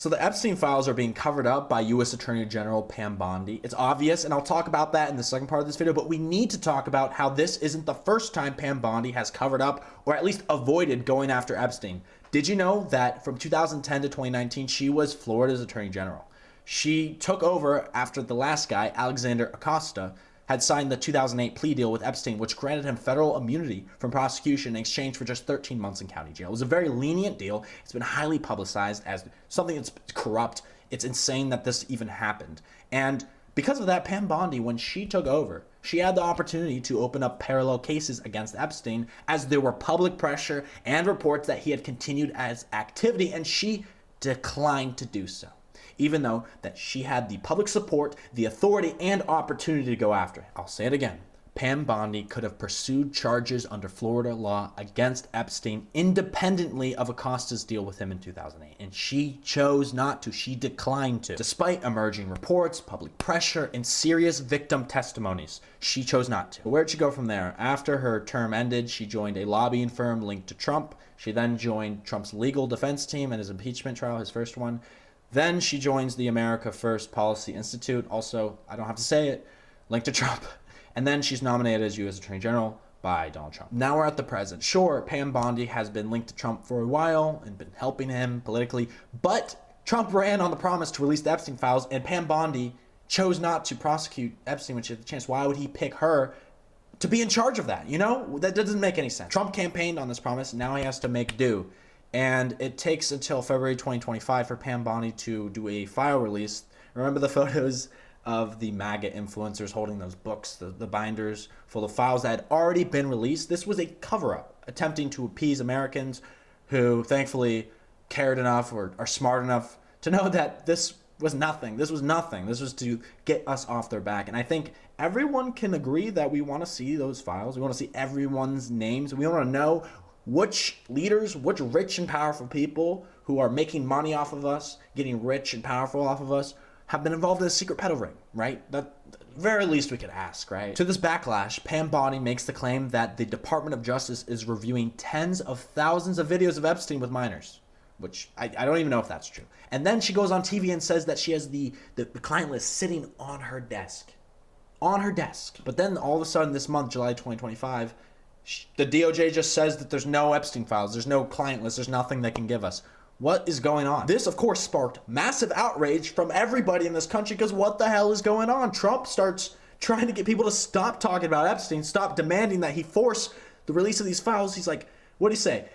So the Epstein files are being covered up by U.S. Attorney General Pam Bondi. It's obvious, and I'll talk about that in the second part of this video, but we need to talk about how this isn't the first time Pam Bondi has covered up or at least avoided going after Epstein. Did you know that from 2010 to 2019, she was Florida's Attorney General? She took over after the last guy, Alexander Acosta, had signed the 2008 plea deal with Epstein, which granted him federal immunity from prosecution in exchange for just 13 months in county jail. It was a very lenient deal. It's been highly publicized as something that's corrupt. It's insane that this even happened. And because of that, Pam Bondi, when she took over, she had the opportunity to open up parallel cases against Epstein as there were public pressure and reports that he had continued as activity, and she declined to do so, even though that she had the public support, the authority, and opportunity to go after him. I'll say it again. Pam Bondi could have pursued charges under Florida law against Epstein independently of Acosta's deal with him in 2008, and she chose not to. She declined to. Despite emerging reports, public pressure, and serious victim testimonies, she chose not to. Where'd she go from there? After her term ended, she joined a lobbying firm linked to Trump. She then joined Trump's legal defense team in his impeachment trial, his first one. Then she joins the America First Policy Institute, also, I don't have to say it, linked to Trump. And then she's nominated as U.S. Attorney General by Donald Trump. Now we're at the present. Sure, Pam Bondi has been linked to Trump for a while and been helping him politically, but Trump ran on the promise to release the Epstein files, and Pam Bondi chose not to prosecute Epstein when she had the chance. Why would he pick her to be in charge of that? You know, that doesn't make any sense. Trump campaigned on this promise, and now he has to make do. And it takes until February 2025 for Pam Bondi to do a file release. Remember the photos of the MAGA influencers holding those books, the binders full of files that had already been released? This was a cover-up, attempting to appease Americans who thankfully cared enough or are smart enough to know that this was nothing. This was nothing. This was to get us off their back. And I think everyone can agree that we want to see those files. We want to see everyone's names. We want to know which leaders, which rich and powerful people who are making money off of us, getting rich and powerful off of us, have been involved in a secret pedo ring, right? That very least we could ask, right? To this backlash, Pam Bondi makes the claim that the Department of Justice is reviewing tens of thousands of videos of Epstein with minors, which I don't even know if that's true. And then she goes on TV and says that she has the client list sitting on her desk. On her desk. But then all of a sudden this month, July 2025, the DOJ just says that there's no Epstein files, there's no client list, there's nothing they can give us. What is going on? This, of course, sparked massive outrage from everybody in this country because what the hell is going on? Trump starts trying to get people to stop talking about Epstein, stop demanding that he force the release of these files. He's like, what do you say?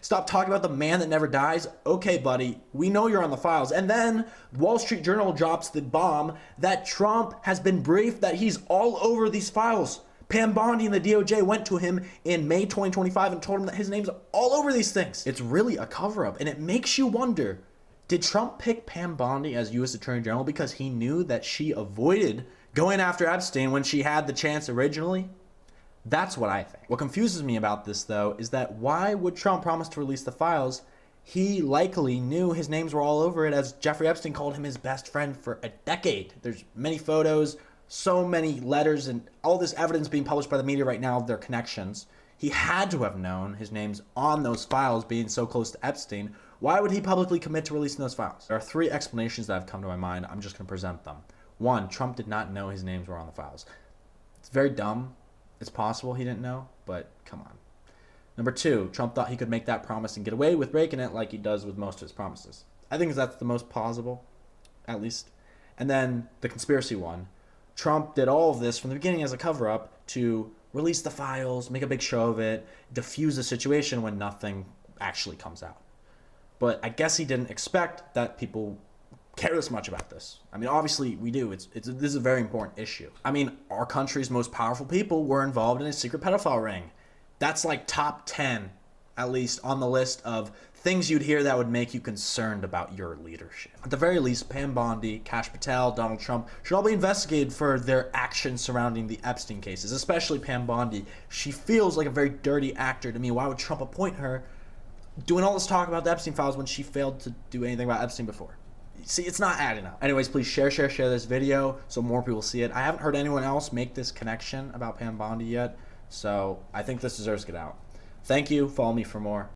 Stop talking about the man that never dies? Okay, buddy, we know you're on the files. And then Wall Street Journal drops the bomb that Trump has been briefed that he's all over these files. Pam Bondi and the DOJ went to him in May 2025 and told him that his name's all over these things. It's really a cover-up, and it makes you wonder, did Trump pick Pam Bondi as U.S. Attorney General because he knew that she avoided going after Epstein when she had the chance originally? That's what I think. What confuses me about this, though, is that why would Trump promise to release the files? He likely knew his names were all over it, as Jeffrey Epstein called him his best friend for a decade. There's many photos, so many letters, and all this evidence being published by the media right now of their connections. He had to have known his name's on those files being so close to Epstein. Why would he publicly commit to releasing those files? There are three explanations that have come to my mind. I'm just going to present them. One, Trump did not know his names were on the files. It's very dumb. It's possible he didn't know, but come on. Number two, Trump thought he could make that promise and get away with breaking it like he does with most of his promises. I think that's the most plausible, at least. And then the conspiracy one. Trump did all of this from the beginning as a cover-up to release the files, make a big show of it, diffuse the situation when nothing actually comes out. But I guess he didn't expect that people care this much about this. I mean, obviously we do. This is a very important issue. I mean, our country's most powerful people were involved in a secret pedophile ring. That's like top 10, at least, on the list of things you'd hear that would make you concerned about your leadership. At the very least, Pam Bondi, Kash Patel, Donald Trump should all be investigated for their actions surrounding the Epstein cases, especially Pam Bondi. She feels like a very dirty actor to me. Why would Trump appoint her doing all this talk about the Epstein files when she failed to do anything about Epstein before? See, it's not adding up. Anyways, please share this video so more people see it. I haven't heard anyone else make this connection about Pam Bondi yet, so I think this deserves to get out. Thank you. Follow me for more.